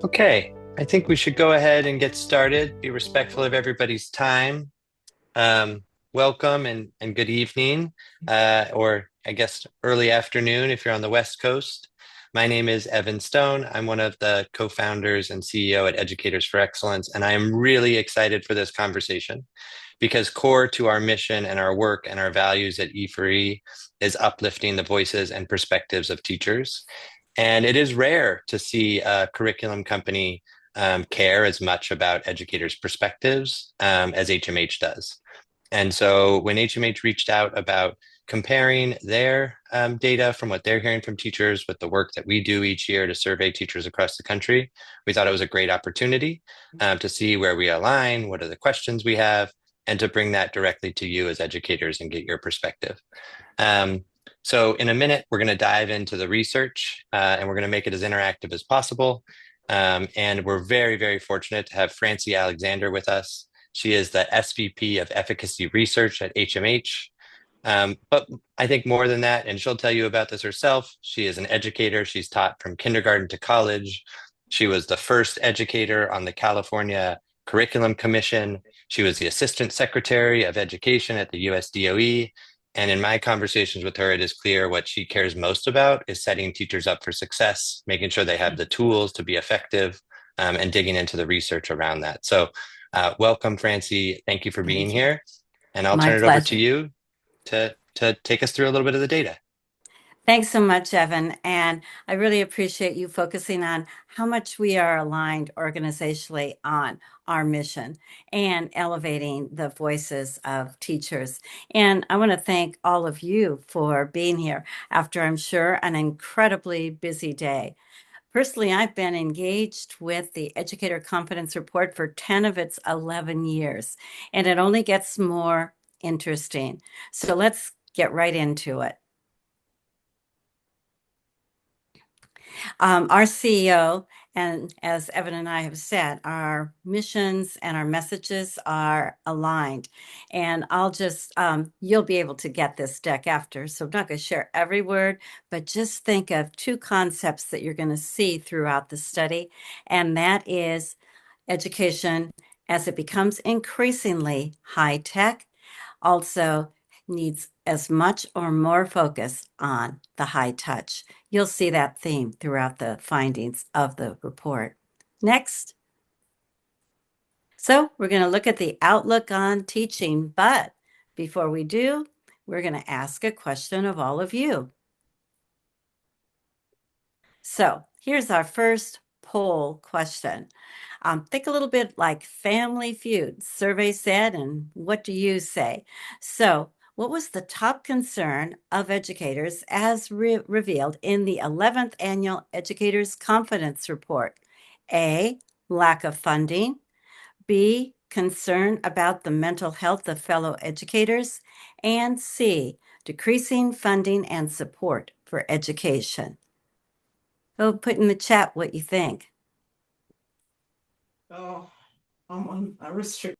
Okay, I think we should go ahead and get started, be respectful of everybody's time. Um, Welcome and good evening, or I guess early afternoon if you're on the West Coast. My name is Evan Stone. I'm one of the co-founders and CEO at Educators for Excellence, and I am really excited for this conversation because core to our mission and our work and our values at E4E is uplifting the voices and perspectives of teachers. And it is rare to see a curriculum company care as much about educators' perspectives as HMH does. And so when HMH reached out about comparing their data from what they're hearing from teachers with the work that we do each year to survey teachers across the country, we thought it was a great opportunity to see where we align, what are the questions we have, and to bring that directly to you as educators and get your perspective. Um, so in a minute, we're going to dive into the research and we're going to make it as interactive as possible. And we're very, very fortunate to have Francie Alexander with us. She is the SVP of Efficacy Research at HMH. But I think more than that, and she'll tell you about this herself, she is an educator. She's taught from kindergarten to college. She was the first educator on the California Curriculum Commission. She was the Assistant Secretary of Education at the US DOE. And in my conversations with her, it is clear what she cares most about is setting teachers up for success, making sure they have the tools to be effective, and digging into the research around that. So welcome, Francie. Thank you for being Thank you. here. And I'll My turn it over to pleasure. you to take us through a little bit of the data. Thanks so much, Evan. And I really appreciate you focusing on how much we are aligned organizationally on our mission and elevating the voices of teachers. And I want to thank all of you for being here after, I'm sure, an incredibly busy day. Personally, I've been engaged with the Educator Confidence Report for 10 of its 11 years, and it only gets more interesting. So let's get right into it. Our CEO, and as Evan and I have said, our missions and our messages are aligned. And you'll be able to get this deck after. So I'm not going to share every word, but just think of two concepts that you're going to see throughout the study. And that is education as it becomes increasingly high tech, also needs as much or more focus on the high touch. You'll see that theme throughout the findings of the report. Next. So we're going to look at the outlook on teaching, but before we do, we're going to ask a question of all of you. So here's our first poll question. Think a little bit like Family Feud. Survey said, and what do you say? So what was the top concern of educators as revealed in the 11th Annual Educators Confidence Report? A, lack of funding. B, concern about the mental health of fellow educators. And C, decreasing funding and support for education. Oh, put in the chat what you think. Oh, I'm on a restrict.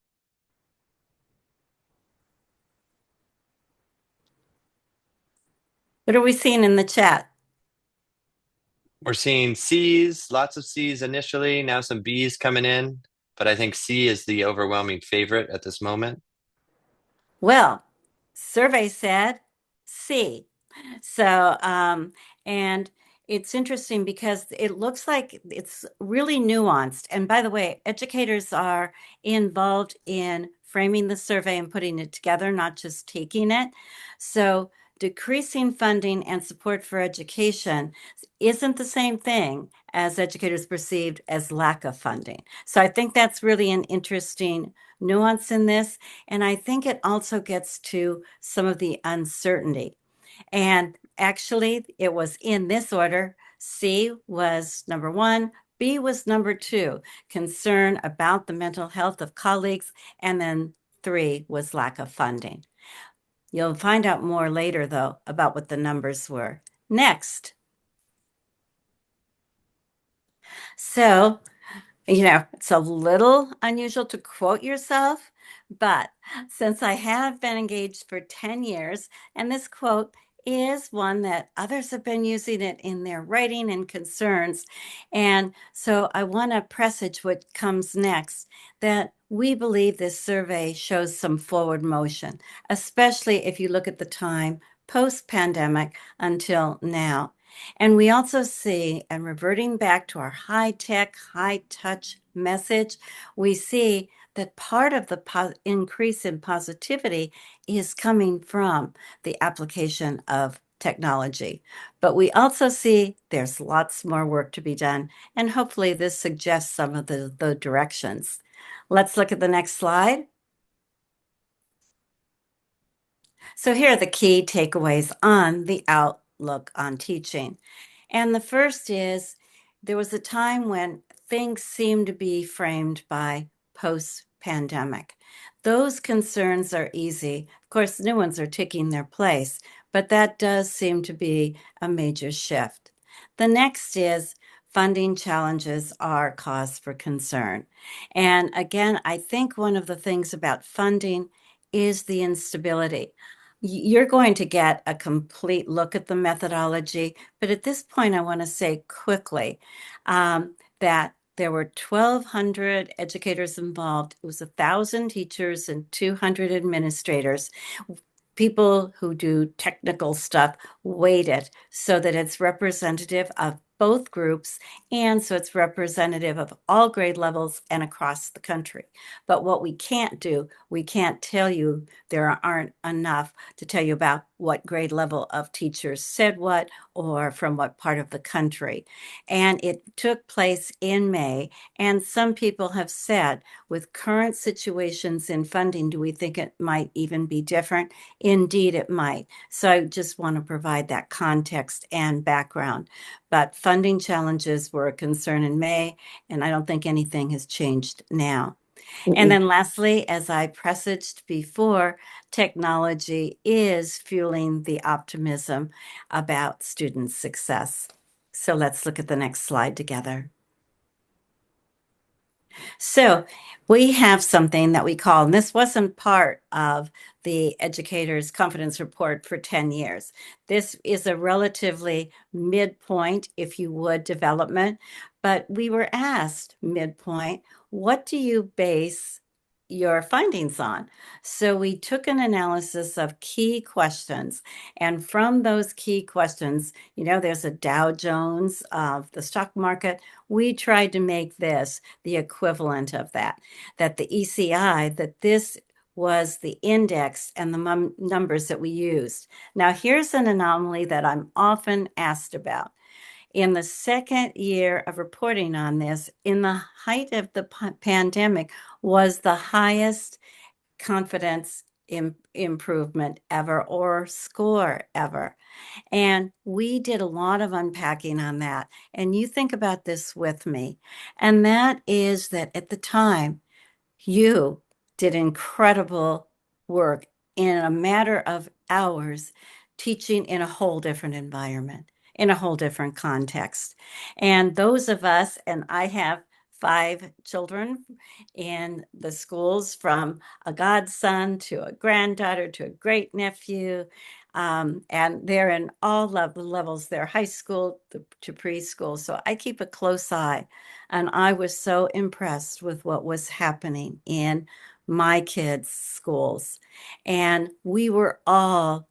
What are we seeing in the chat? We're seeing C's, lots of C's initially, now some B's coming in, but I think C is the overwhelming favorite at this moment. Well, survey said C. So, and it's interesting because it looks like it's really nuanced. And by the way, educators are involved in framing the survey and putting it together, not just taking it. So decreasing funding and support for education isn't the same thing as educators perceived as lack of funding. So I think that's really an interesting nuance in this. And I think it also gets to some of the uncertainty. And actually, it was in this order. C was number one, B was number two, concern about the mental health of colleagues, and then three was lack of funding. You'll find out more later, though, about what the numbers were. Next. So, it's a little unusual to quote yourself, but since I have been engaged for 10 years, and this quote is one that others have been using it in their writing and concerns. And so I want to presage what comes next, that we believe this survey shows some forward motion, especially if you look at the time post-pandemic until now. And we also see, and reverting back to our high-tech, high-touch message, we see that part of the increase in positivity is coming from the application of technology. But we also see there's lots more work to be done, and hopefully this suggests some of the directions. Let's look at the next slide. So here are the key takeaways on the outlook on teaching. And the first is there was a time when things seemed to be framed by post-pandemic. Those concerns are easy. Of course, new ones are taking their place, but that does seem to be a major shift. The next is funding challenges are cause for concern. And again, I think one of the things about funding is the instability. You're going to get a complete look at the methodology, but at this point, I want to say quickly that there were 1,200 educators involved. It was 1,000 teachers and 200 administrators. People who do technical stuff weight it so that it's representative of both groups, and so it's representative of all grade levels and across the country. But what we can't do, we can't tell you, there aren't enough to tell you about what grade level of teachers said what or from what part of the country. And it took place in May, and some people have said, with current situations in funding, do we think it might even be different? Indeed, it might. So I just want to provide that context and background. But funding challenges were a concern in May, and I don't think anything has changed now. And then lastly, as I presaged before, technology is fueling the optimism about student success. So let's look at the next slide together. So we have something that we call, and this wasn't part of the Educator's Confidence Report for 10 years. This is a relatively midpoint, if you would, development. But we were asked midpoint, what do you base your findings on? So we took an analysis of key questions. And from those key questions, there's a Dow Jones of the stock market. We tried to make this the equivalent of that the ECI, that this was the index and the numbers that we used. Now, here's an anomaly that I'm often asked about. In the second year of reporting on this, in the height of the pandemic, was the highest confidence improvement ever or score ever. And we did a lot of unpacking on that. And you think about this with me. And that is that at the time, you did incredible work in a matter of hours, teaching in a whole different environment, in a whole different context. And those of us, and I have 5 children in the schools, from a godson to a granddaughter to a great nephew. And they're in all levels. They're high school to preschool. So I keep a close eye. And I was so impressed with what was happening in my kids' schools. And we were all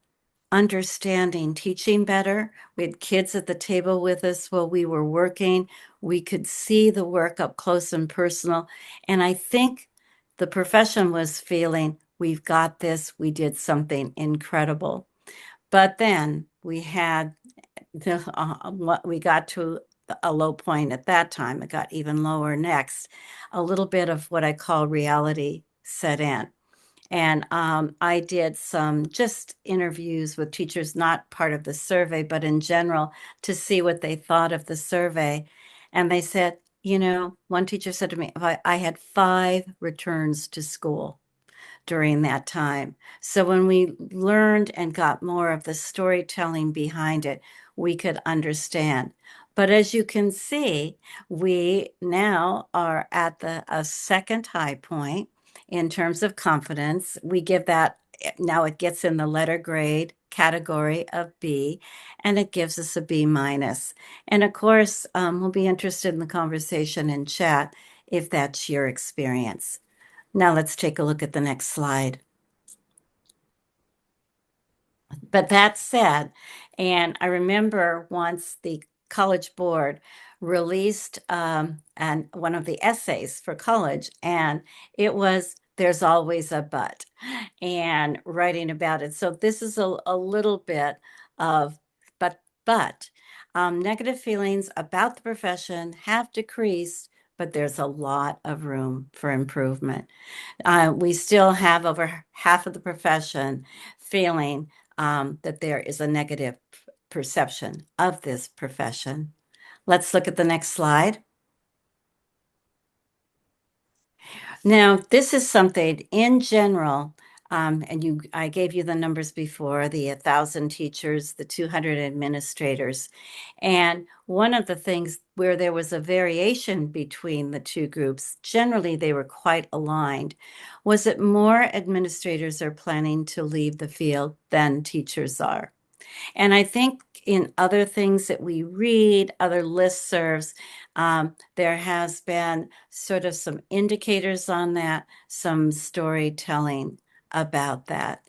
understanding teaching better. We had kids at the table with us while we were working. We could see the work up close and personal. And I think the profession was feeling, we've got this, we did something incredible. But then we had we got to a low point at that time. It got even lower next. A little bit of what I call reality set in. And I did some just interviews with teachers, not part of the survey, but in general, to see what they thought of the survey. And they said, one teacher said to me, I had 5 returns to school during that time. So when we learned and got more of the storytelling behind it, we could understand. But as you can see, we now are at a second high point in terms of confidence. We give that, now it gets in the letter grade category of B, and it gives us a B minus. And of course, we'll be interested in the conversation in chat if that's your experience. Now let's take a look at the next slide. But that said, and I remember once the College Board released and one of the essays for college, and it was "There's always a but," and writing about it. So this is a little bit of but negative feelings about the profession have decreased, but there's a lot of room for improvement. We still have over half of the profession feeling that there is a negative perception of this profession. Let's look at the next slide. Now, this is something in general, and I gave you the numbers before, the 1,000 teachers, the 200 administrators. And one of the things where there was a variation between the two groups, generally they were quite aligned, was that more administrators are planning to leave the field than teachers are. And I think in other things that we read, other listservs, there has been sort of some indicators on that, some storytelling about that.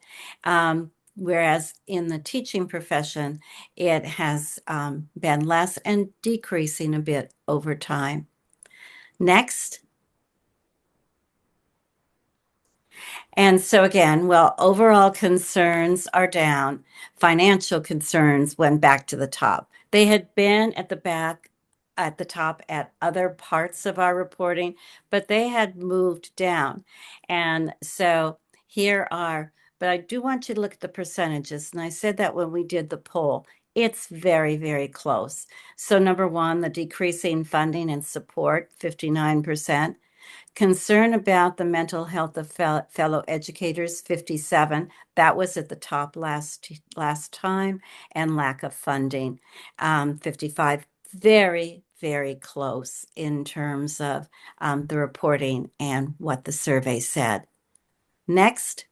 Whereas in the teaching profession, it has been less and decreasing a bit over time. Next. And so again, well, overall concerns are down. Financial concerns went back to the top. They had been at the top at other parts of our reporting, but they had moved down. And so here are, but I do want you to look at the percentages. And I said that when we did the poll, it's very, very close. So number one, the decreasing funding and support, 59%. Concern about the mental health of fellow educators, 57. That was at the top last time, and lack of funding, 55. Very, very close in terms of the reporting and what the survey said. Next.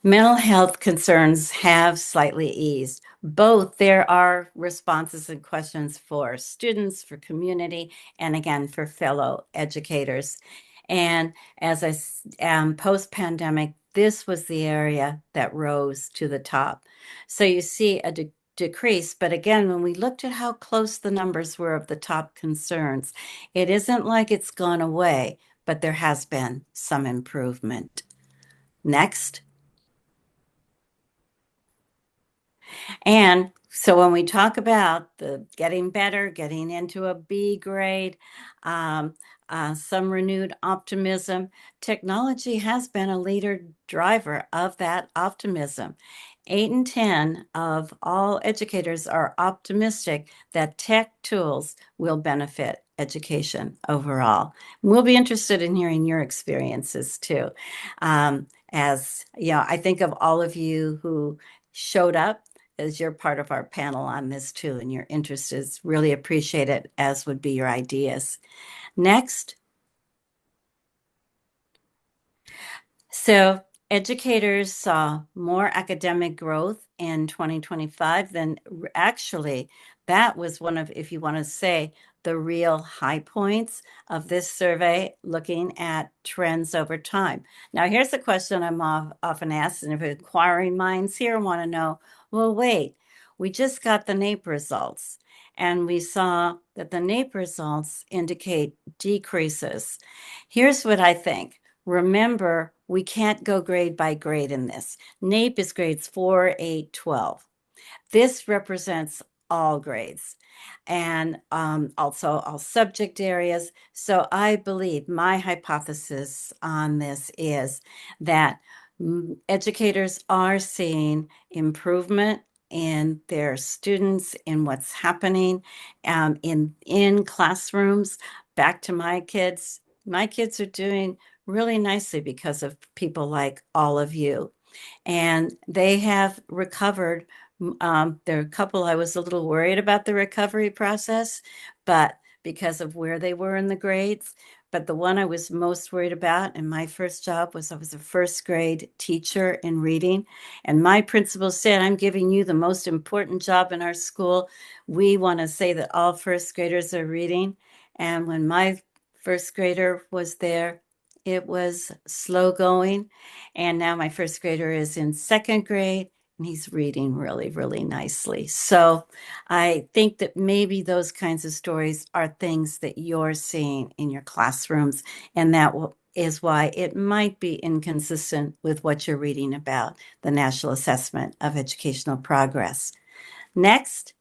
Mental health concerns have slightly eased. Both there are responses and questions for students, for community, and again for fellow educators. And as post-pandemic, this was the area that rose to the top. So you see a decrease, but again, when we looked at how close the numbers were of the top concerns, it isn't like it's gone away, but there has been some improvement. Next. And so when we talk about the getting better, getting into a B grade, some renewed optimism, technology has been a leader driver of that optimism. 8 in 10 of all educators are optimistic that tech tools will benefit education overall. We'll be interested in hearing your experiences too. As you know, I think of all of you who showed up as you're part of our panel on this too, and your interest is really appreciated, as would be your ideas. Next. So educators saw more academic growth in 2025 than actually that was one of, if you want to say, the real high points of this survey, looking at trends over time. Now, here's the question I'm often asked, and if inquiring minds here want to know, well, wait, we just got the NAEP results, and we saw that the NAEP results indicate decreases. Here's what I think. Remember, we can't go grade by grade in this. NAEP is grades 4, 8, 12. This represents all grades and also all subject areas. So I believe my hypothesis on this is that educators are seeing improvement in their students, in what's happening in classrooms. Back to my kids are doing really nicely because of people like all of you. And they have recovered. There are a couple I was a little worried about the recovery process, but because of where they were in the grades. but the one I was most worried about in my first job was I was a first grade teacher in reading. And my principal said, I'm giving you the most important job in our school. We want to say that all first graders are reading. And when my first grader was there, it was slow going. And now my first grader is in second grade and he's reading really, really nicely. So I think that maybe those kinds of stories are things that you're seeing in your classrooms, and that is why it might be inconsistent with what you're reading about the National Assessment of Educational Progress. Next.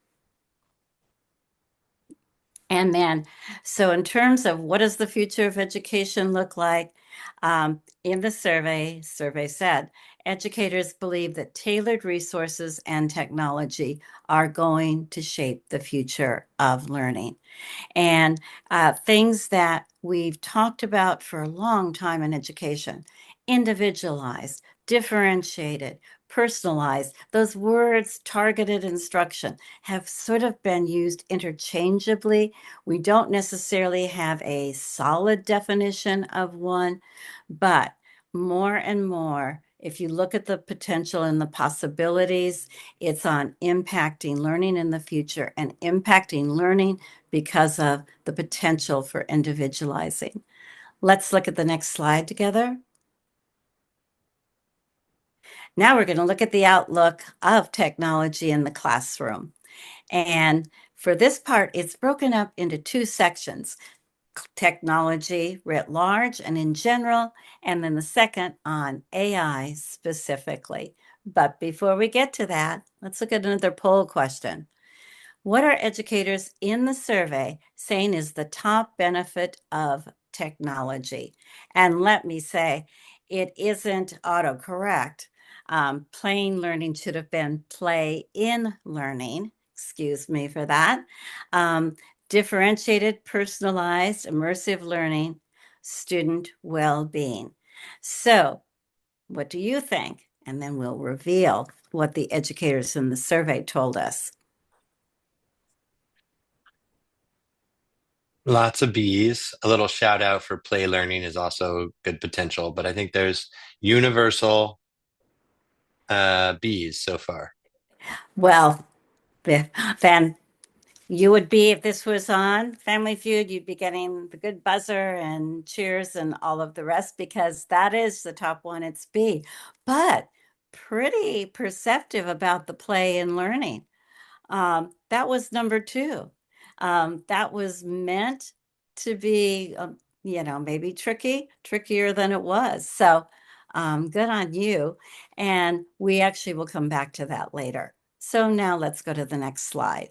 And then, so in terms of what does the future of education look like? In the survey said, educators believe that tailored resources and technology are going to shape the future of learning. And things that we've talked about for a long time in education: individualized, differentiated, personalized. Those words, targeted instruction, have sort of been used interchangeably. We don't necessarily have a solid definition of one, but more and more, if you look at the potential and the possibilities, it's on impacting learning in the future and impacting learning because of the potential for individualizing. Let's look at the next slide together. Now we're going to look at the outlook of technology in the classroom. And for this part, it's broken up into two sections: technology writ large and in general, and then the second on AI specifically. But before we get to that, let's look at another poll question. What are educators in the survey saying is the top benefit of technology? And let me say, it isn't autocorrect. Plain learning should have been play in learning. Excuse me for that. Differentiated, personalized, immersive learning, student well-being. So, what do you think? And then we'll reveal what the educators in the survey told us. Lots of B's. A little shout out for play learning is also good potential, but I think there's universal B's so far. Well, then you would be, if this was on Family Feud, you'd be getting the good buzzer and cheers and all of the rest, because that is the top one. It's B. But pretty perceptive about the play and learning. That was number two. That was meant to be, maybe trickier than it was. So good on you. And we actually will come back to that later. So now let's go to the next slide.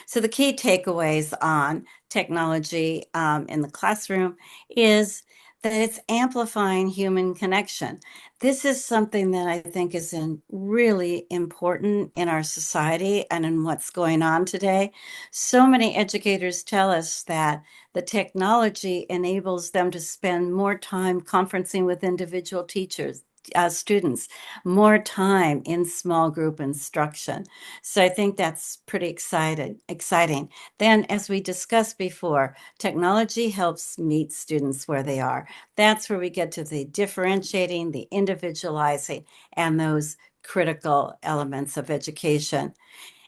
So the key takeaways on technology in the classroom is that it's amplifying human connection. This is something that I think is really important in our society and in what's going on today. So many educators tell us that the technology enables them to spend more time conferencing with individual teachers, students, more time in small group instruction. So I think that's pretty exciting. Then, as we discussed before, technology helps meet students where they are. That's where we get to the differentiating, the individualizing, and those critical elements of education.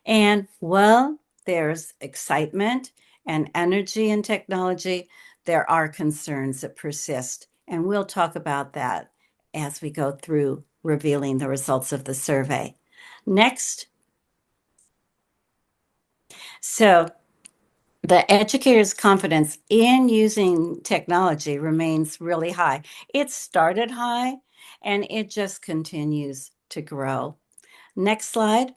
And well, there's excitement and energy in technology. There are concerns that persist, and we'll talk about that as we go through revealing the results of the survey. Next. So the educator's confidence in using technology remains really high. It started high and it just continues to grow. Next slide.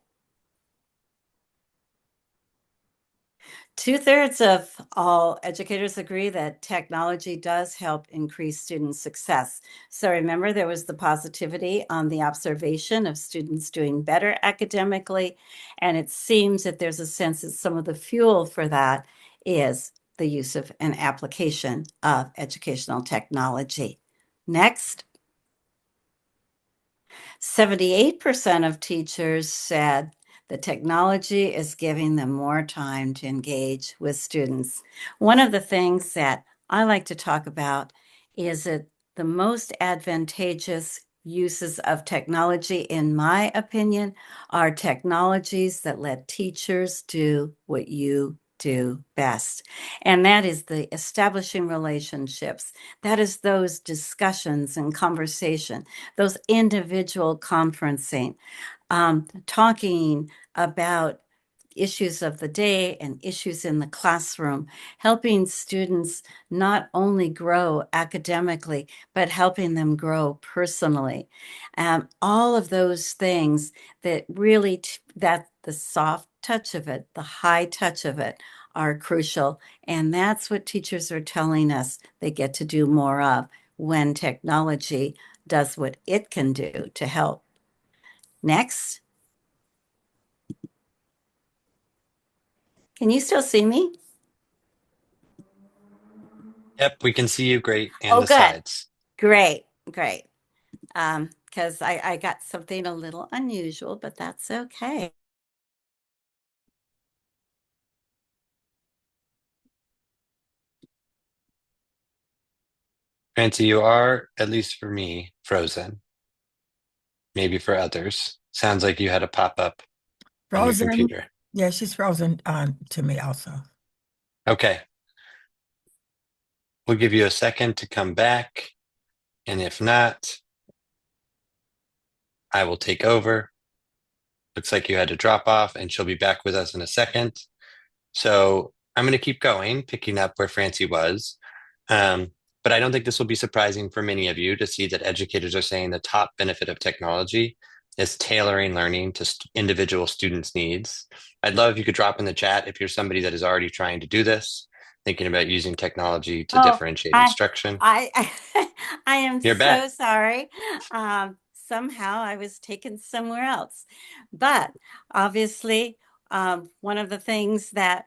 2/3 of all educators agree that technology does help increase student success. So remember, there was the positivity on the observation of students doing better academically, and it seems that there's a sense that some of the fuel for that is the use of an application of educational technology. Next. 78% of teachers said the technology is giving them more time to engage with students. One of the things that I like to talk about is it the most advantageous uses of technology, in my opinion, are technologies that let teachers do what you do best. And that is the establishing relationships. That is those discussions and conversation, those individual conferencing, talking about issues of the day and issues in the classroom, helping students not only grow academically, but helping them grow personally. All of those things that really, that the soft touch of it, the high touch of it are crucial. And that's what teachers are telling us they get to do more of when technology does what it can do to help. Next. Can you still see me? Yep, we can see you great and Oh, the good. slides. Great, great. Because I got something a little unusual, but that's okay. Fancy, you are, at least for me, frozen. Maybe for others. Sounds like you had a pop-up on your Frozen. computer. Yeah, she's frozen to me also. Okay, we'll give you a second to come back. And if not, I will take over. Looks like you had to drop off, and she'll be back with us in a second. So I'm going to keep going, picking up where Francie was. Um, but I don't think this will be surprising for many of you to see that educators are saying the top benefit of technology is tailoring learning to individual students' needs. I'd love if you could drop in the chat if you're somebody that is already trying to do this, thinking about using technology to Oh, differentiate I, instruction. I am You're so back. sorry. Somehow I was taken somewhere else. But obviously, one of the things that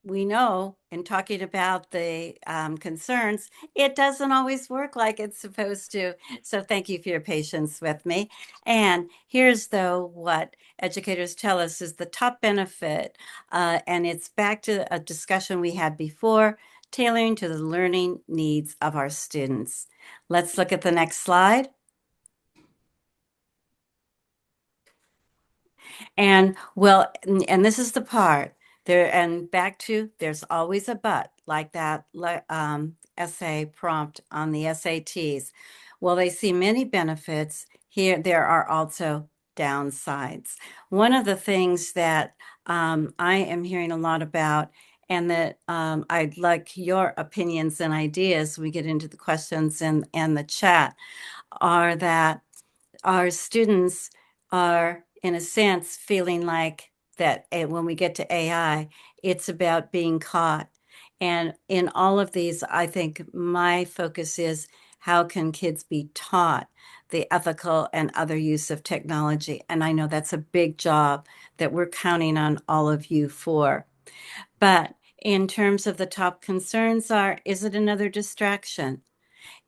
we know in talking about the concerns, it doesn't always work like it's supposed to. So thank you for your patience with me. And here's though what educators tell us is the top benefit, and it's back to a discussion we had before, tailoring to the learning needs of our students. Let's look at the next slide. And well, and this is the part there, and back to there's always a but, like that essay prompt on the SATs. Well, they see many benefits here. There are also downsides. One of the things that I am hearing a lot about, and that I'd like your opinions and ideas, we get into the questions and the chat, are that our students are, in a sense, feeling like that when we get to AI, it's about being caught. And in all of these, I think my focus is how can kids be taught the ethical and other use of technology? And I know that's a big job that we're counting on all of you for. But in terms of the top concerns are, is it another distraction?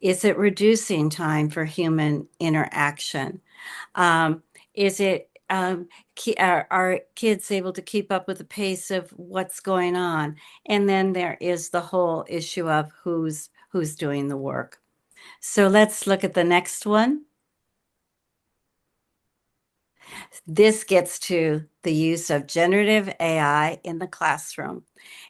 Is it reducing time for human interaction? Um, is it are kids able to keep up with the pace of what's going on? And then there is the whole issue of who's doing the work. So let's look at the next one. This gets to the use of generative AI in the classroom.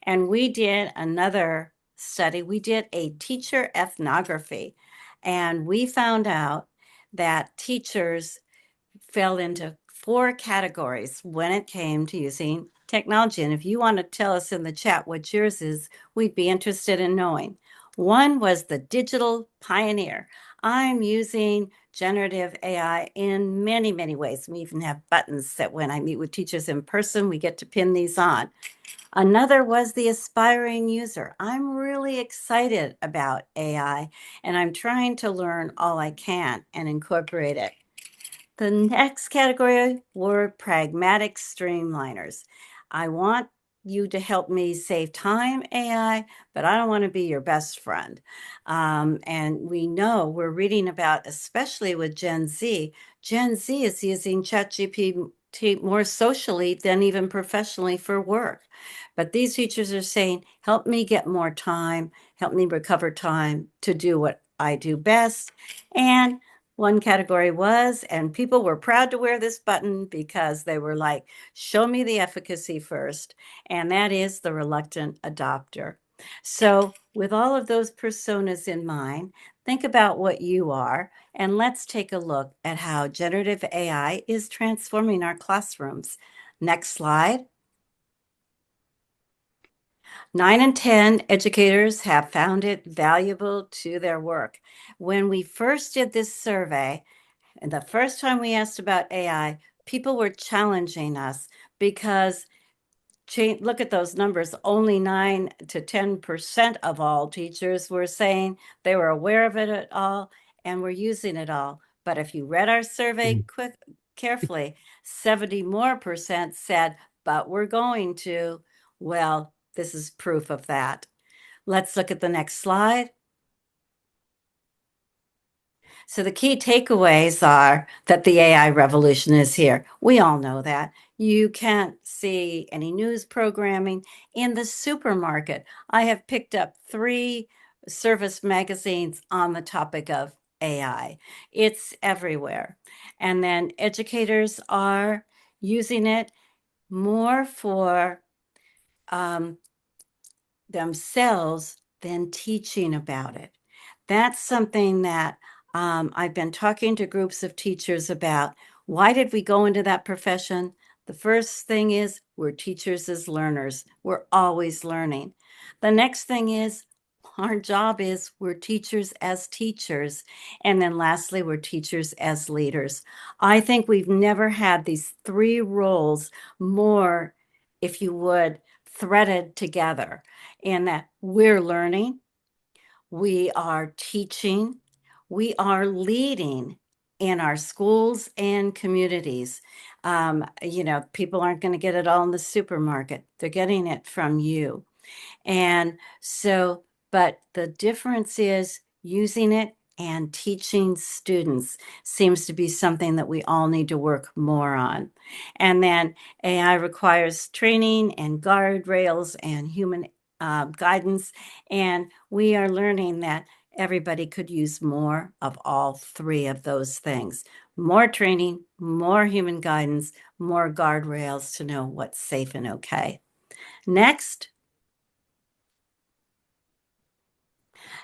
And we did another study. We did a teacher ethnography, and we found out that teachers fell into four categories when it came to using technology. And if you want to tell us in the chat what yours is, we'd be interested in knowing. One was the digital pioneer. I'm using generative AI in many, many ways. We even have buttons that when I meet with teachers in person, we get to pin these on. Another was the aspiring user. I'm really excited about AI and I'm trying to learn all I can and incorporate it. The next category were pragmatic streamliners. I want you to help me save time, AI, but I don't want to be your best friend. And we know we're reading about, especially with Gen Z, Gen Z is using ChatGPT more socially than even professionally for work. But these teachers are saying, help me get more time, help me recover time to do what I do best. And one category was, and people were proud to wear this button because they were like, show me the efficacy first. And that is the reluctant adopter. So, with all of those personas in mind, think about what you are, and let's take a look at how generative AI is transforming our classrooms. Next slide. 9 and 10 educators have found it valuable to their work. When we first did this survey, and the first time we asked about AI, people were challenging us because look at those numbers. Only 9 to 10% of all teachers were saying they were aware of it at all and were using it all. But if you read our survey carefully, 70 more percent said, but we're going to. Well, this is proof of that. Let's look at the next slide. So the key takeaways are that the AI revolution is here. We all know that. You can't see any news programming in the supermarket. I have picked up 3 service magazines on the topic of AI. It's everywhere. And then educators are using it more for themselves than teaching about it. That's something that I've been talking to groups of teachers about. Why did we go into that profession? The first thing is we're teachers as learners. We're always learning. The next thing is our job is we're teachers as teachers. And then lastly, we're teachers as leaders. I think we've never had these 3 roles more, if you would, threaded together in that we're learning, we are teaching, we are leading in our schools and communities. People aren't going to get it all in the supermarket. They're getting it from you. And so, but the difference is using it and teaching students seems to be something that we all need to work more on. And then AI requires training and guardrails and human guidance. And we are learning that everybody could use more of all 3 of those things. More training, more human guidance, more guardrails to know what's safe and okay. Next.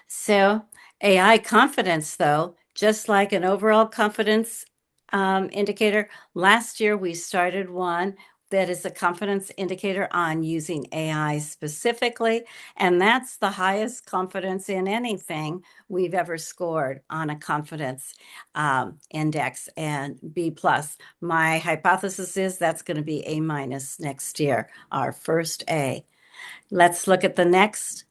So AI confidence, though, just like an overall confidence indicator, last year we started one that is a confidence indicator on using AI specifically, and that's the highest confidence in anything we've ever scored on a confidence index, and B+. My hypothesis is that's going to be A- next year, our first A. Let's look at the next.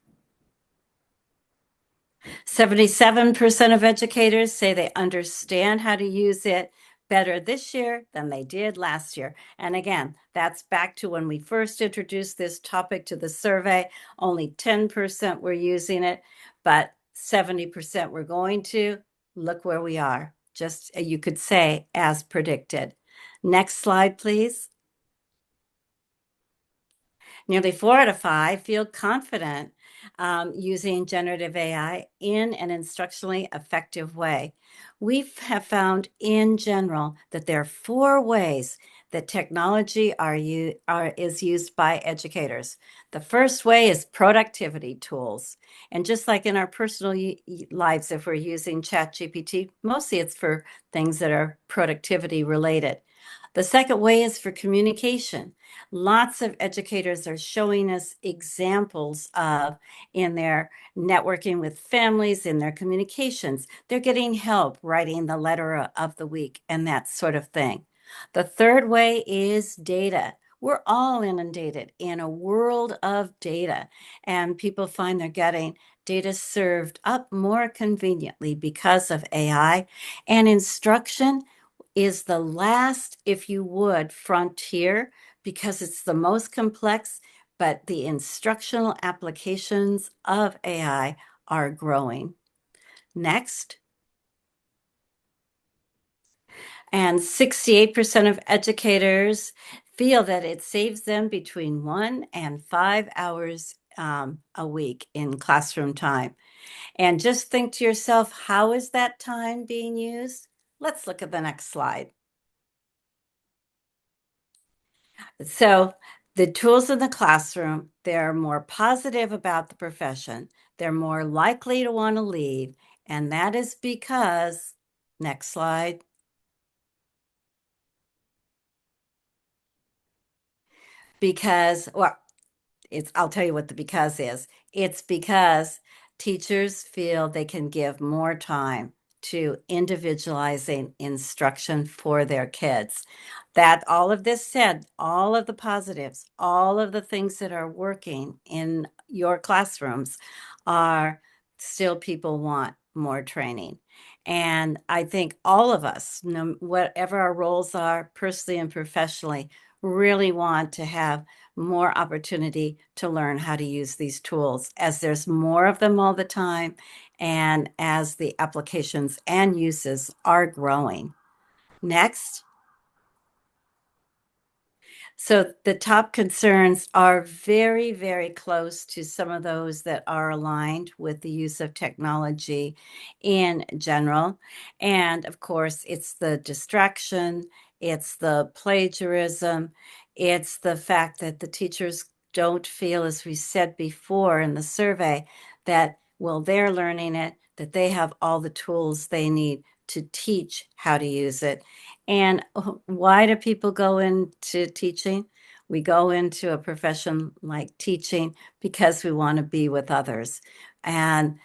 77% of educators say they understand how to use it better this year than they did last year. And again, that's back to when we first introduced this topic to the survey. Only 10% were using it, but 70% were going to. Look where we are. Just, you could say, as predicted. Next slide, please. Nearly 4 out of 5 feel confident using generative AI in an instructionally effective way. We have found in general that there are 4 ways that technology is used by educators. The first way is productivity tools. And just like in our personal lives, if we're using ChatGPT, mostly it's for things that are productivity related. The second way is for communication. Lots of educators are showing us examples of in their networking with families, in their communications. They're getting help writing the letter of the week and that sort of thing. The third way is data. We're all inundated in a world of data, and people find they're getting data served up more conveniently because of AI. And instruction is the last, if you would, frontier because it's the most complex, but the instructional applications of AI are growing. Next. And 68% of educators feel that it saves them between 1 and 5 hours a week in classroom time. And just think to yourself, how is that time being used? Let's look at the next slide. So the tools in the classroom, they're more positive about the profession. They're more likely to want to leave. And that is because, next slide, because, well, I'll tell you what the because is. It's because teachers feel they can give more time to individualizing instruction for their kids. That all of this said, all of the positives, all of the things that are working in your classrooms are still people want more training. And I think all of us, whatever our roles are, personally and professionally, really want to have more opportunity to learn how to use these tools as there's more of them all the time and as the applications and uses are growing. Next. So the top concerns are very, very close to some of those that are aligned with the use of technology in general. And of course, it's the distraction, it's the plagiarism, it's the fact that the teachers don't feel, as we said before in the survey, that, well, they're learning it, that they have all the tools they need to teach how to use it. And why do people go into teaching? We go into a profession like teaching because we want to be with others and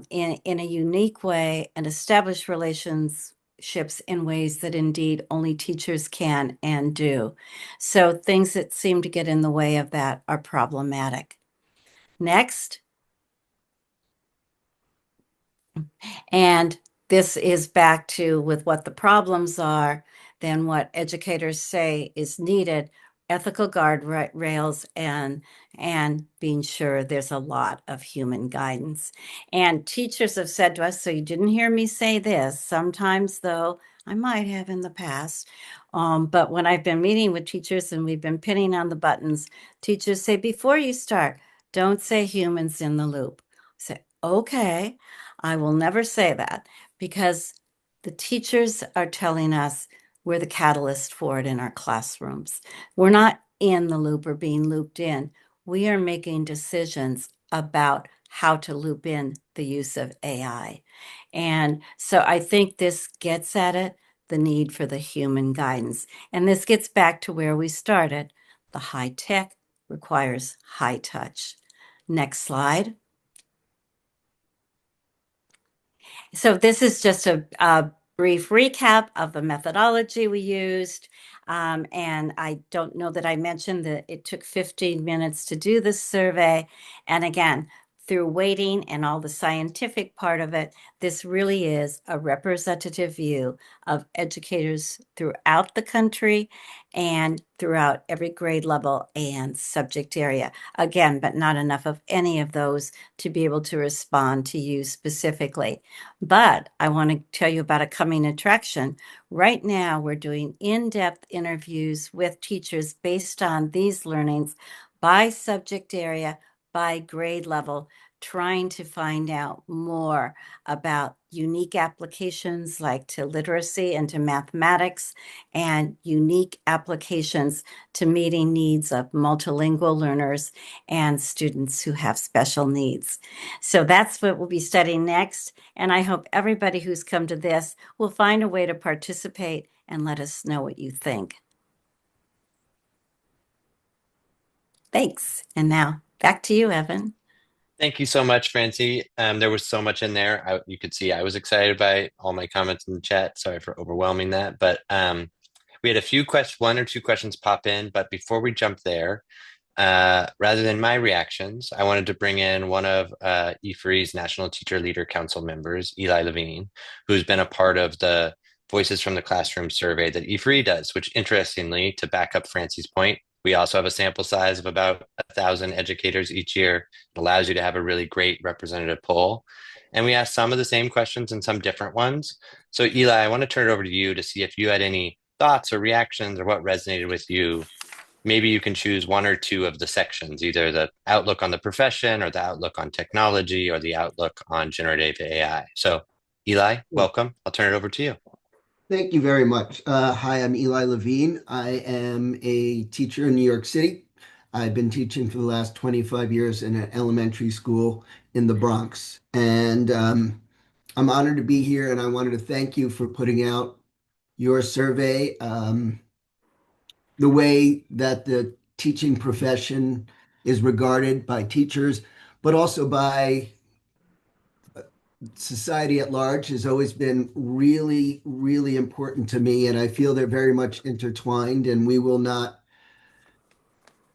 in a unique way and establish relationships in ways that indeed only teachers can and do. So things that seem to get in the way of that are problematic. Next. And this is back to with what the problems are, then what educators say is needed, ethical guardrails and being sure there's a lot of human guidance. And teachers have said to us, so you didn't hear me say this. Sometimes though, I might have in the past. But when I've been meeting with teachers and we've been pinning on the buttons, teachers say, before you start, don't say humans in the loop. Say, okay. I will never say that because the teachers are telling us we're the catalyst for it in our classrooms. We're not in the loop or being looped in. We are making decisions about how to loop in the use of AI. And so I think this gets at it, the need for the human guidance. And this gets back to where we started. The high tech requires high touch. Next slide. So this is just a brief recap of the methodology we used. And I don't know that I mentioned that it took 15 minutes to do this survey. And again, through weighting and all the scientific part of it, this really is a representative view of educators throughout the country and throughout every grade level and subject area. Again, but not enough of any of those to be able to respond to you specifically. But I want to tell you about a coming attraction. Right now, we're doing in-depth interviews with teachers based on these learnings by subject area, by grade level, trying to find out more about unique applications like to literacy and to mathematics and unique applications to meeting needs of multilingual learners and students who have special needs. So that's what we'll be studying next. And I hope everybody who's come to this will find a way to participate and let us know what you think. Thanks. And now back to you, Evan. Thank you so much, Francie. There was so much in there. You could see I was excited by all my comments in the chat. Sorry for overwhelming that. But we had a few questions, one or two questions pop in. But before we jump there, rather than my reactions, I wanted to bring in one of E4E's National Teacher Leader Council members, Eli Levine, who's been a part of the Voices from the Classroom survey that E4E does, which interestingly, to back up Francie's point, we also have a sample size of about 1,000 educators each year. It allows you to have a really great representative poll. and we asked some of the same questions and some different ones. So Eli, I want to turn it over to you to see if you had any thoughts or reactions or what resonated with you. Maybe you can choose one or two of the sections, either the outlook on the profession or the outlook on technology or the outlook on generative AI. So Eli, Well, welcome. I'll turn it over to you. thank you very much. Hi, I'm Eli Levine. I am a teacher in New York City. I've been teaching for the last 25 years in an elementary school in the Bronx. And I'm honored to be here, and I wanted to thank you for putting out your survey. The way that the teaching profession is regarded by teachers, but also by society at large has always been really, really important to me. And I feel they're very much intertwined, and we will not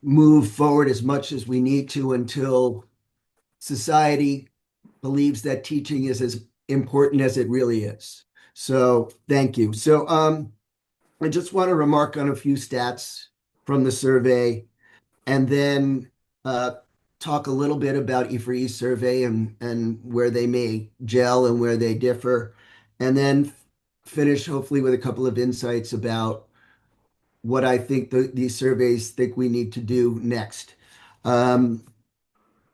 move forward as much as we need to until society believes that teaching is as important as it really is. So thank you. I just want to remark on a few stats from the survey, and then uh, talk a little bit about E4E survey and where they may gel and where they differ, and then finish hopefully with a couple of insights about what I think these surveys think we need to do next. Um,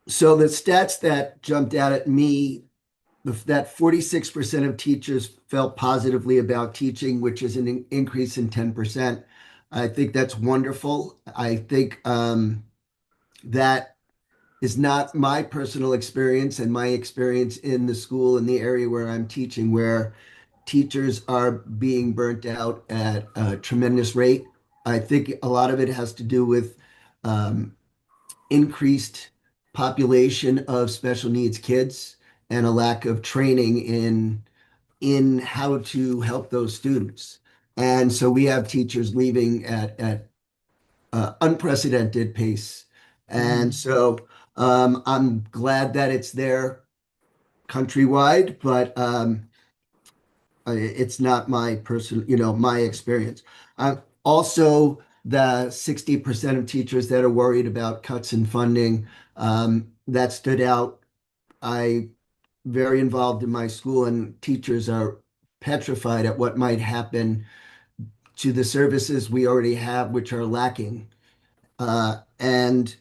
so the stats that jumped out at me, that 46% of teachers felt positively about teaching, which is an increase in 10%. I think that's wonderful. I think that is not my personal experience and my experience in the school in the area where I'm teaching, where teachers are being burnt out at a tremendous rate. I think a lot of it has to do with um, increased population of special needs kids and a lack of training in how to help those students. And so we have teachers leaving at unprecedented pace. And so I'm glad that it's there countrywide, but it's not my personal, my experience. Also, the 60% of teachers that are worried about cuts in funding, that stood out. I very involved in my school, and teachers are petrified at what might happen to the services we already have, which are lacking. And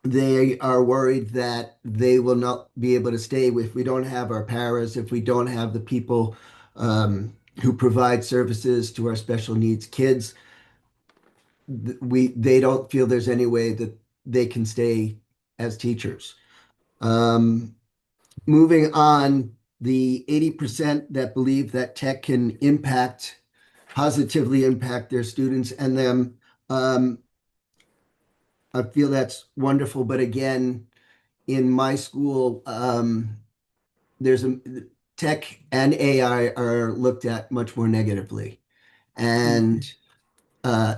they are worried that they will not be able to stay if we don't have our paras, if we don't have the people who provide services to our special needs kids. They don't feel there's any way that they can stay as teachers. Um, Moving on, the 80% that believe that tech can positively impact their students and them. Um, I feel that's wonderful, but again, in my school, there's a tech and AI are looked at much more negatively. And uh,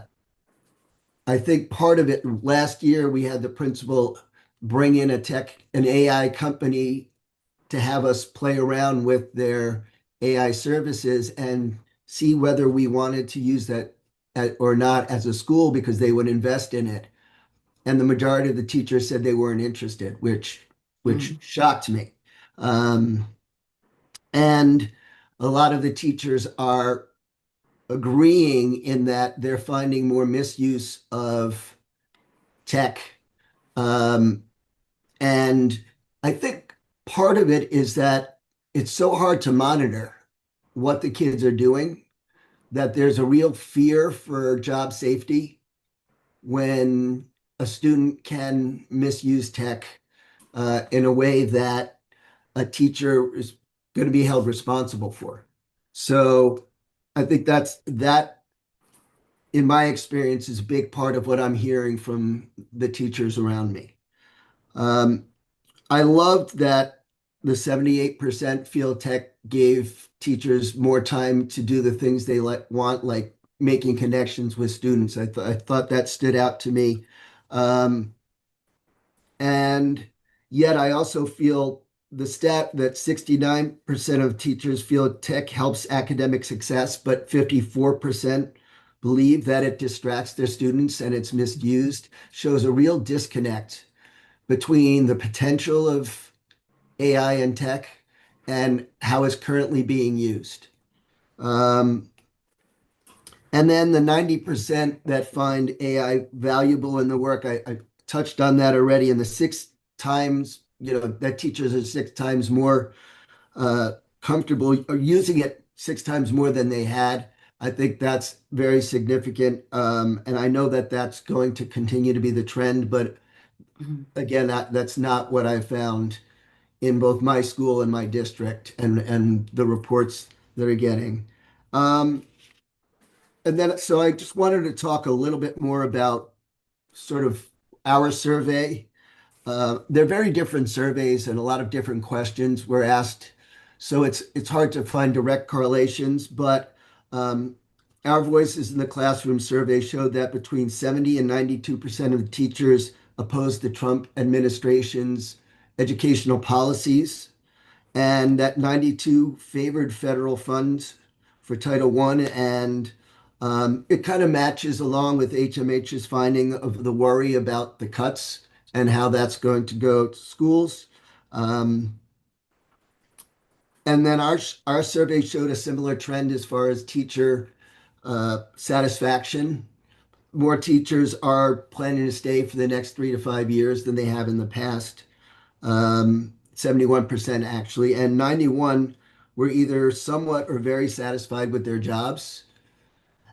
I think part of it last year, we had the principal bring in an AI company to have us play around with their AI services and see whether we wanted to use that or not as a school because they would invest in it. And the majority of the teachers said they weren't interested, which shocked me. Um, and a lot of the teachers are agreeing in that they're finding more misuse of tech. Um, and I think part of it is that it's so hard to monitor what the kids are doing that there's a real fear for job safety when a student can misuse tech in a way that a teacher is going to be held responsible for. So I think that, in my experience, is a big part of what I'm hearing from the teachers around me. Um, I loved that the 78% feel tech gave teachers more time to do the things they want, like making connections with students. I thought that stood out to me. Um, and yet I also feel the stat that 69% of teachers feel tech helps academic success, but 54% believe that it distracts their students and it's misused, shows a real disconnect between the potential of AI and tech and how it's currently being used. Um, and then the 90% that find AI valuable in the work, I touched on that already. And the 6 times, that teachers are 6 times more uh, comfortable or using it 6 times more than they had. I think that's very significant. And I know that that's going to continue to be the trend. But Mhm. again, that's not what I found in both my school and my district and the reports that are getting. Um, and then, so I just wanted to talk a little bit more about sort of our survey. They're very different surveys and a lot of different questions were asked. So it's hard to find direct correlations, but our Voices in the Classroom survey showed that between 70 and 92% of the teachers opposed the Trump administration's educational policies, and that 92 favored federal funds for Title I. And it kind of matches along with HMH's finding of the worry about the cuts and how that's going to go to schools. Um, and then our survey showed a similar trend as far as teacher satisfaction. More teachers are planning to stay for the next 3 to 5 years than they have in the past. 71% actually, and 91 were either somewhat or very satisfied with their jobs.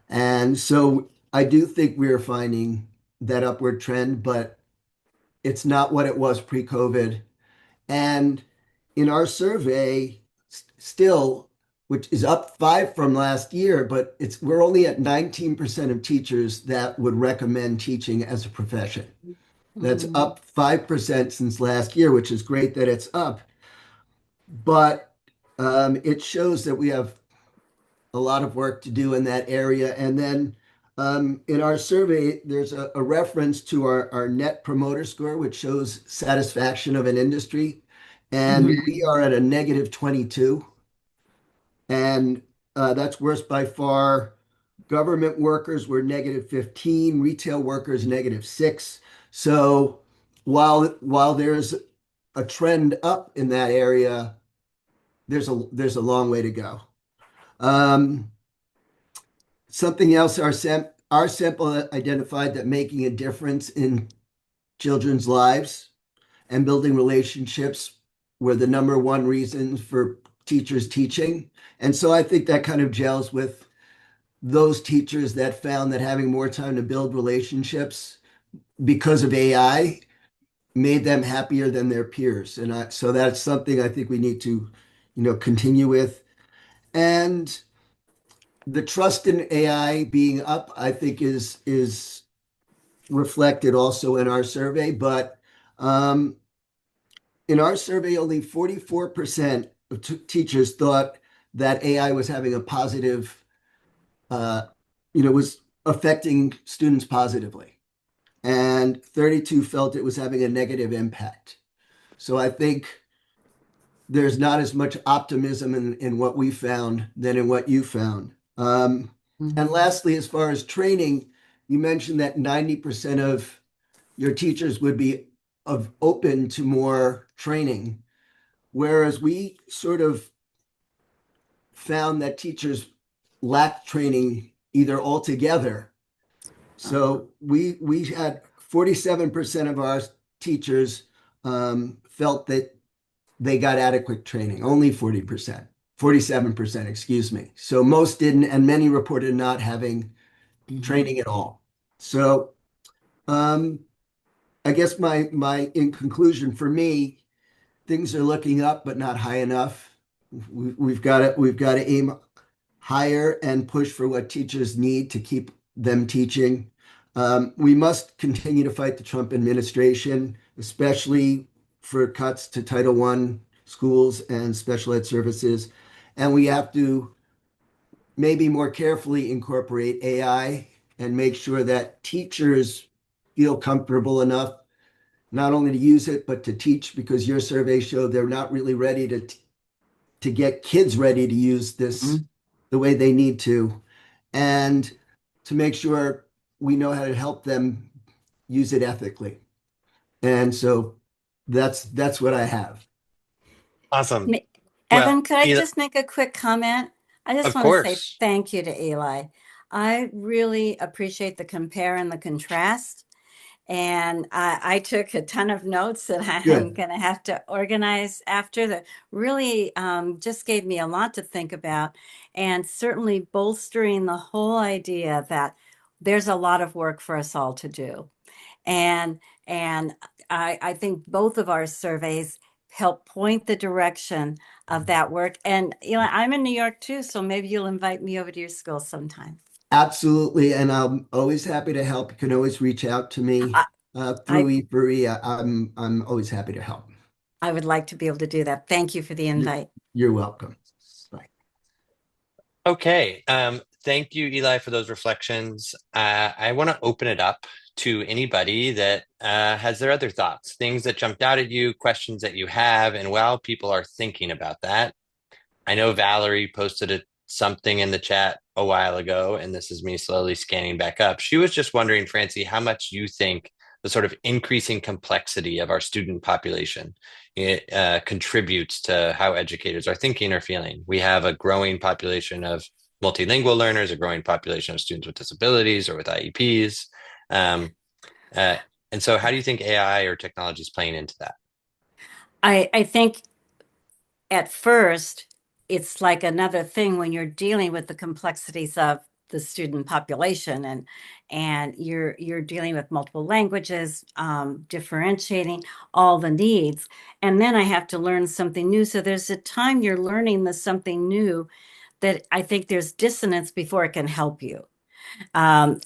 And so I do think we are finding that upward trend, but it's not what it was pre-COVID. And in our survey, still, which is up 5 from last year, but we're only at 19% of teachers that would recommend teaching as a profession. That's Mhm. up 5% since last year, which is great that it's up. But it shows that we have a lot of work to do in that area. And then in our survey, there's a reference to our Net Promoter Score, which shows satisfaction of an industry. And Mhm. we are at a negative 22. And that's worse by far. Government workers were negative 15, retail workers negative 6. So while there's a trend up in that area, there's a long way to go. Um, Something else, our sample identified that making a difference in children's lives and building relationships were the number one reasons for teachers teaching. And so I think that kind of gels with those teachers that found that having more time to build relationships because of AI made them happier than their peers. So that's something I think we need to, continue with. And the trust in AI being up, I think is reflected also in our survey. But um, in our survey, only 44% of teachers thought that AI was having a positive, uh, was affecting students positively, and 32 felt it was having a negative impact. So I think there's not as much optimism in what we found than in what you found. And Mhm. lastly, as far as training, you mentioned that 90% of your teachers would be open to more training, whereas we sort of found that teachers lacked training either altogether. So we had 47% of our teachers felt that they got adequate training, only 40%, 47%, excuse me. So most didn't, and many reported not having Mhm. training at all. So um, I guess my in conclusion for me, things are looking up, but not high enough. We've got to aim higher and push for what teachers need to keep them teaching. We must continue to fight the Trump administration, especially for cuts to Title I schools and special ed services. And we have to maybe more carefully incorporate AI and make sure that teachers feel comfortable enough not only to use it, but to teach, because your survey showed they're not really ready to get kids ready to use this Mhm. the way they need to, and to make sure we know how to help them use it ethically. And so that's what I have. Awesome. Ma- Well, Evan, could I Eli, just make a quick comment? I just of want to say course. thank you to Eli. I really appreciate the compare and the contrast. And I took a ton of notes that I'm Good. going to have to organize after that really just gave me a lot to think about and certainly bolstering the whole idea that there's a lot of work for us all to do. And I think both of our surveys help point the direction of that work. And I'm in New York too, so maybe you'll invite me over to your school sometime. Absolutely. And I'm always happy to help. You can always reach out to me I, through I E4E. I'm always happy to help. I would like to be able to do that. Thank you for the You're, invite. you're welcome. Bye. Okay. Thank you, Eli, for those reflections. I want to open it up to anybody that has their other thoughts, things that jumped out at you, questions that you have. And while people are thinking about that, I know Valerie posted something in the chat a while ago, and this is me slowly scanning back up. She was just wondering, Francie, how much you think the sort of increasing complexity of our student population contributes to how educators are thinking or feeling. We have a growing population of multilingual learners, a growing population of students with disabilities or with IEPs. Um, uh, and so, how do you think AI or technology is playing into that? I think at first it's like another thing when you're dealing with the complexities of the student population and you're dealing with multiple languages, differentiating all the needs, and then I have to learn something new. So there's a time you're learning the something new that I think there's dissonance before it can help you.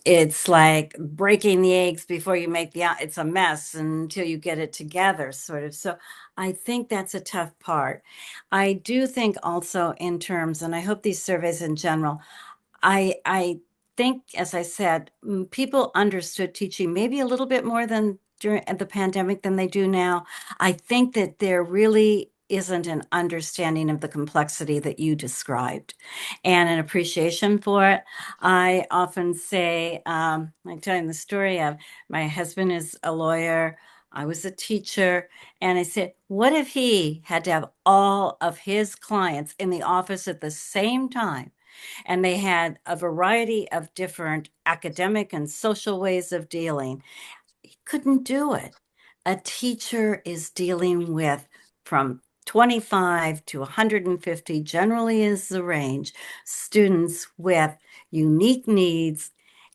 It's like breaking the eggs before you make it's a mess until you get it together, sort of. So I think that's a tough part. I do think also in terms, and I hope these surveys in general, I think, as I said, people understood teaching maybe a little bit more than during the pandemic than they do now. I think that there really isn't an understanding of the complexity that you described and an appreciation for it. I often say, I'm telling the story of my husband is a lawyer. I was a teacher. And I said, what if he had to have all of his clients in the office at the same time? And they had a variety of different academic and social ways of dealing. He couldn't do it. A teacher is dealing with from 25 to 150, generally is the range, students with unique needs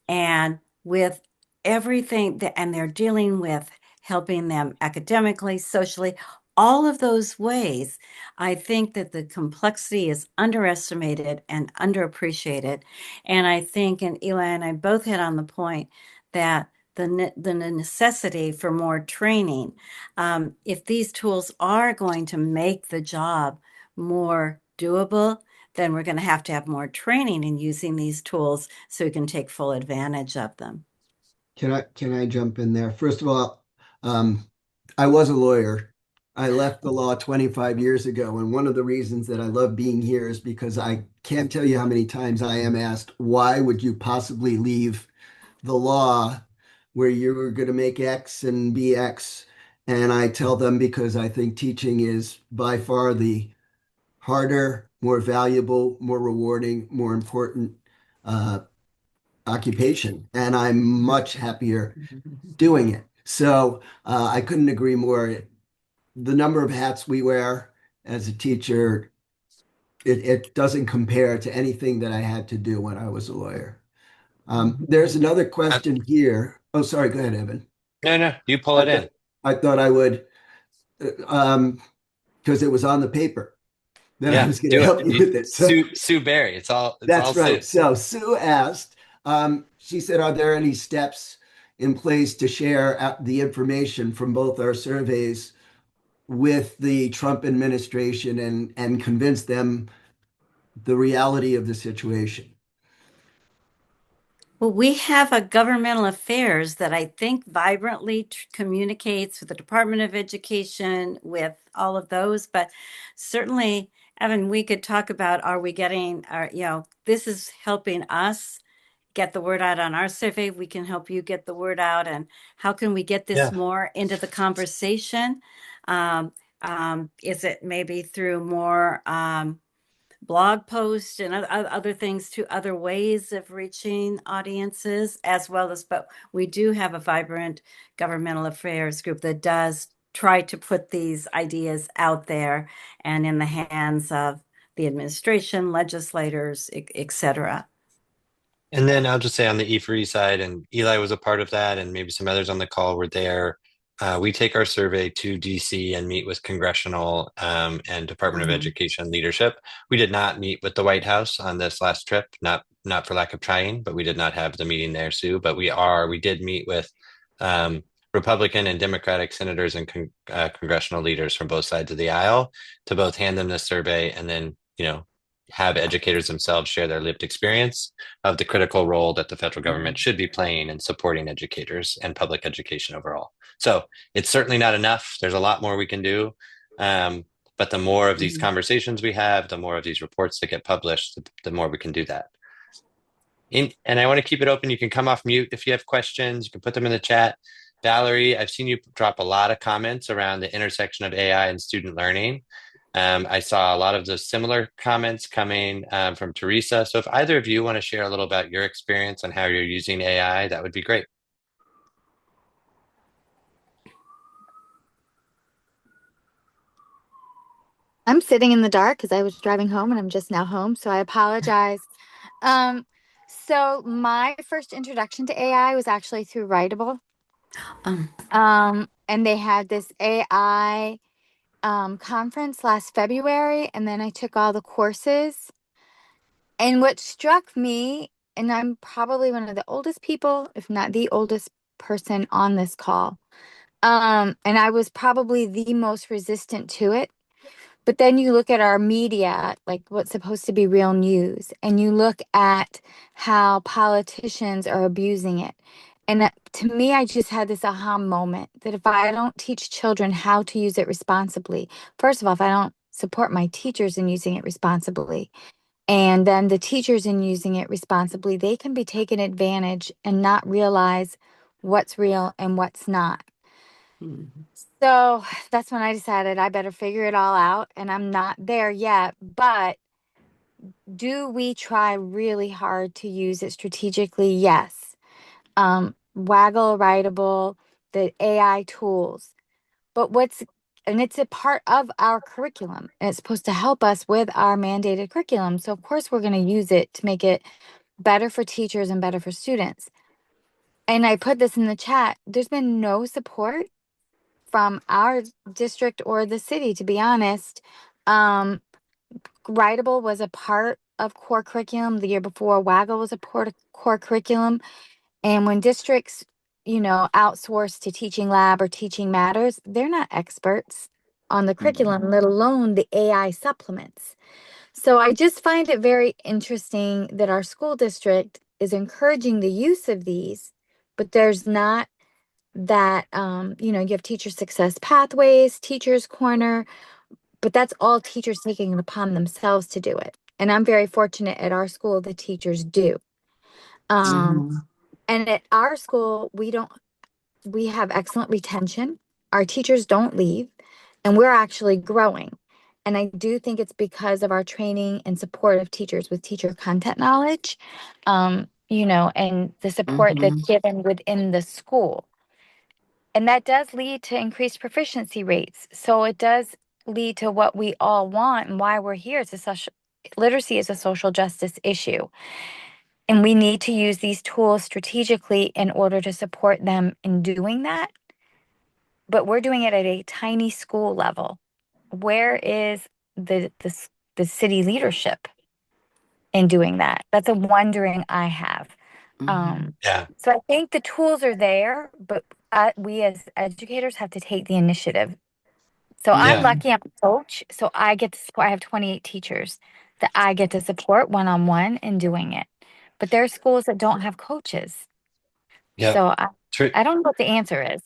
and with everything that, and they're dealing with helping them academically, socially, all of those ways. I think that the complexity is underestimated and underappreciated. And I think, and Eli and I both hit on the point that the necessity for more training. If these tools are going to make the job more doable, then we're going to have more training in using these tools so we can take full advantage of them. Can I jump in there? First of all, um, I was a lawyer. I left the law 25 years ago, and one of the reasons that I love being here is because I can't tell you how many times I am asked, why would you possibly leave the law where you were going to make X and be X? And I tell them because I think teaching is by far the harder, more valuable, more rewarding, more important uh, occupation, and I'm much happier doing it. So I couldn't agree more. The number of hats we wear as a teacher, it doesn't compare to anything that I had to do when I was a lawyer. There's another Uh, question here. Oh, sorry. Go ahead, Evan. no, no, you pull I it thought in. I thought I would, because it was on the paper that I Yeah, was going to do it. help you with it. So Sue Barry. It's all that's Sue. right. So Sue asked, she said, are there any steps in place to share the information from both our surveys with the Trump administration and convince them the reality of the situation? Well, we have a governmental affairs that I think vibrantly communicates with the Department of Education, with all of those. But certainly, Evan, we could talk about, are we getting our, this is helping us get the word out on our survey. We can help you get the word out. And how can we get this Yeah. more into the conversation? Is it maybe through more blog posts and other things, to other ways of reaching audiences as well as, but we do have a vibrant governmental affairs group that does try to put these ideas out there and in the hands of the administration, legislators, et cetera. And then I'll just say on the E4E side, and Eli was a part of that, and maybe some others on the call were there. We take our survey to DC and meet with congressional and Department of Mhm. Education leadership. We did not meet with the White House on this last trip, not for lack of trying, but we did not have the meeting there, Sue. But we did meet with um, Republican and Democratic senators and congressional leaders from both sides of the aisle to both hand them the survey and then, have educators themselves share their lived experience of the critical role that the federal government should be playing in supporting educators and public education overall. So it's certainly not enough. There's a lot more we can do. Um, but the more of these Mhm. conversations we have, the more of these reports that get published, the more we can do that. And I want to keep it open. You can come off mute if you have questions. You can put them in the chat. Valerie, I've seen you drop a lot of comments around the intersection of AI and student learning. I saw a lot of those similar comments coming from Teresa. So if either of you want to share a little about your experience on how you're using AI, that would be great. I'm sitting in the dark because I was driving home and I'm just now home, so I apologize. Um, so my first introduction to AI was actually through Writable. Um, And they had this AI conference last February, and then I took all the courses. And what struck me, and I'm probably one of the oldest people, if not the oldest person on this call, and I was probably the most resistant to it. But then you look at our media, like what's supposed to be real news, and you look at how politicians are abusing it. And to me, I just had this aha moment that if I don't teach children how to use it responsibly, first of all, if I don't support my teachers in using it responsibly, and then the teachers in using it responsibly, they can be taken advantage and not realize what's real and what's not. mhm. So that's when I decided I better figure it all out, and I'm not there yet. But do we try really hard to use it strategically? Yes. Waggle, Writable, the AI tools. But and it's a part of our curriculum, and it's supposed to help us with our mandated curriculum. So of course we're going to use it to make it better for teachers and better for students. And I put this in the chat. There's been no support from our district or the city, to be honest. Writable was a part of core curriculum the year before. Waggle was a part of core curriculum. And when districts, outsource to Teaching Lab or Teaching Matters, they're not experts on the curriculum, let alone the AI supplements. So I just find it very interesting that our school district is encouraging the use of these, but there's not that, you have teacher success pathways, teachers corner, but that's all teachers taking it upon themselves to do it. And I'm very fortunate at our school, the teachers do. And at our school, we have excellent retention. Our teachers don't leave, and we're actually growing. And I do think it's because of our training and support of teachers with teacher content knowledge, and the support that's given within the school. And that does lead to increased proficiency rates. So it does lead to what we all want and why we're here. Literacy is a social justice issue. And we need to use these tools strategically in order to support them in doing that. But we're doing it at a tiny school level. Where is the city leadership in doing that? That's a wondering I have. Yeah. So I think the tools are there, but we as educators have to take the initiative. So I'm Yeah. lucky I'm a coach, so I get to support. I have 28 teachers that I get to support one-on-one in doing it. But there are schools that don't have coaches. Yeah. So I don't know what the answer is.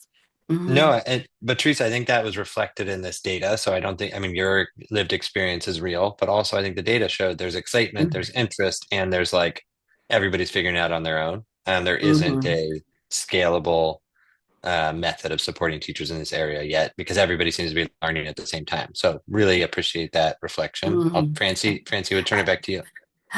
No, but Teresa, I think that was reflected in this data. So I don't think, I mean, your lived experience is real, but also I think the data showed there's excitement, there's interest, and there's like everybody's figuring it out on their own. And there isn't a scalable method of supporting teachers in this area yet, because everybody seems to be learning at the same time. So really appreciate that reflection. Francie would turn it back to you.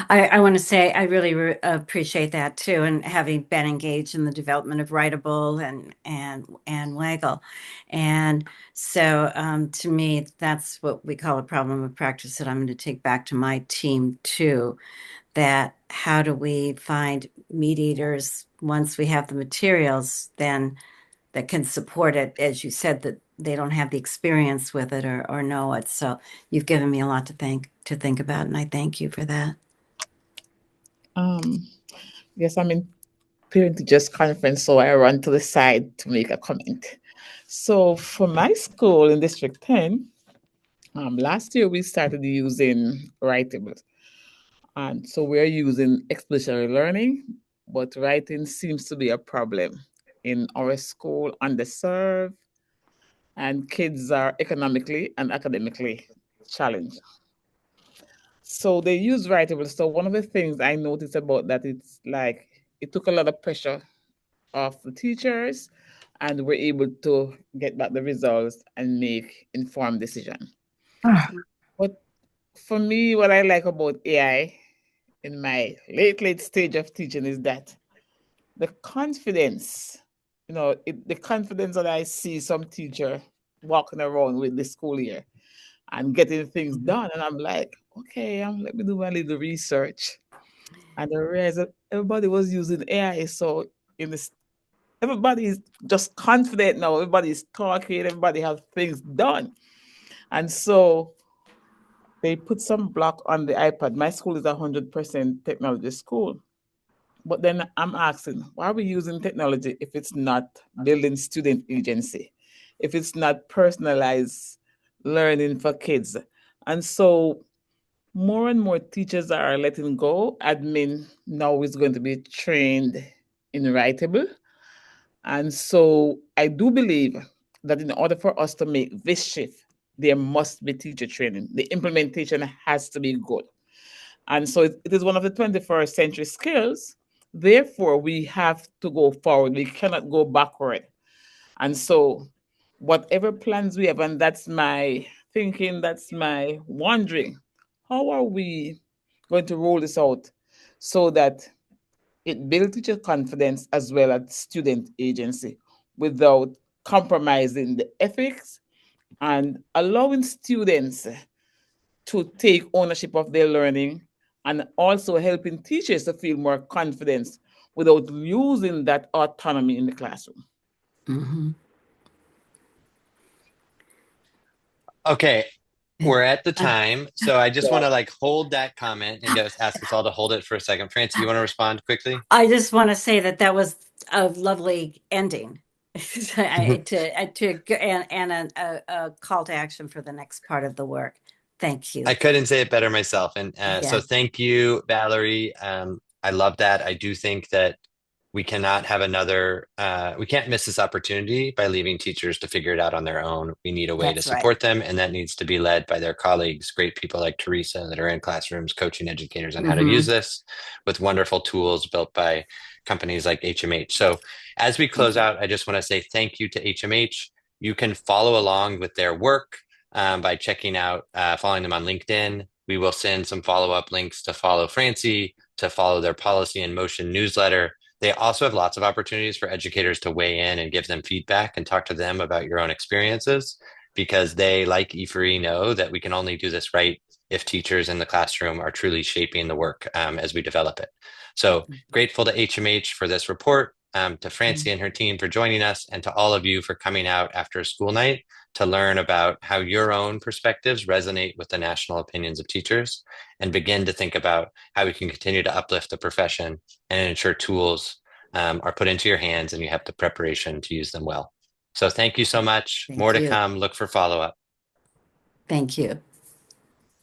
I want to say I really appreciate that too, and having been engaged in the development of Writable and Waggle, and so to me that's what we call a problem of practice that I'm going to take back to my team too. That how do we find mediators once we have the materials then that can support it, as you said, that they don't have the experience with it or know it. So you've given me a lot to think about, and I thank you for that. Yes, I'm in parent teachers conference, so I run to the side to make a comment. So for my school in District 10, last year we started using Writables. And so we're using expeditionary learning, but writing seems to be a problem in our school, underserved, and kids are economically and academically challenged. So they use Writables. So one of the things I noticed about that, it's like it took a lot of pressure off the teachers, and we're able to get back the results and make informed decision. But for me, what I like about AI in my late stage of teaching is that the confidence, the confidence that I see some teacher walking around with this school year and getting things done. And I'm like, okay, let me do my little research. And I realized that everybody was using AI. So in this, everybody is just confident now. Everybody's talking, everybody has things done. And so they put some block on the iPad. My school is 100% technology school. But then I'm asking, why are we using technology if it's not building student agency, if it's not personalized learning for kids? And so more and more teachers are letting go. Admin now is going to be trained in Writable. And so I do believe that in order for us to make this shift, there must be teacher training. The implementation has to be good. And so it is one of the 21st century skills. Therefore, we have to go forward. We cannot go backward. And so whatever plans we have, and that's my thinking, that's my wondering, how are we going to roll this out so that it builds teacher confidence as well as student agency without compromising the ethics and allowing students to take ownership of their learning, and also helping teachers to feel more confidence without losing that autonomy in the classroom. Okay, we're at the time, so I just want to hold that comment and ask us all to hold it for a second. Francie, you want to respond quickly? I just want to say that was a lovely ending and a call to action for the next part of the work. Thank you. I couldn't say it better myself. And so Yeah. thank you, Valerie. I love that. I do think that we cannot have we can't miss this opportunity by leaving teachers to figure it out on their own. We need a way to That's right. support them, and that needs to be led by their colleagues, great people like Teresa that are in classrooms coaching educators on how to use this with wonderful tools built by companies like HMH. So as we close out, I just want to say thank you to HMH. You can follow along with their work by following them on LinkedIn. We will send some follow-up links to follow Francie, to follow their Policy in Motion newsletter. They also have lots of opportunities for educators to weigh in and give them feedback and talk to them about your own experiences, because they, like E4E, know that we can only do this right if teachers in the classroom are truly shaping the work as we develop it. So grateful to HMH for this report, to Francie and her team for joining us, and to all of you for coming out after a school night to learn about how your own perspectives resonate with the national opinions of teachers, and begin to think about how we can continue to uplift the profession and ensure tools are put into your hands and you have the preparation to use them well. So thank you so much. More to come. Look for follow-up. Thank you.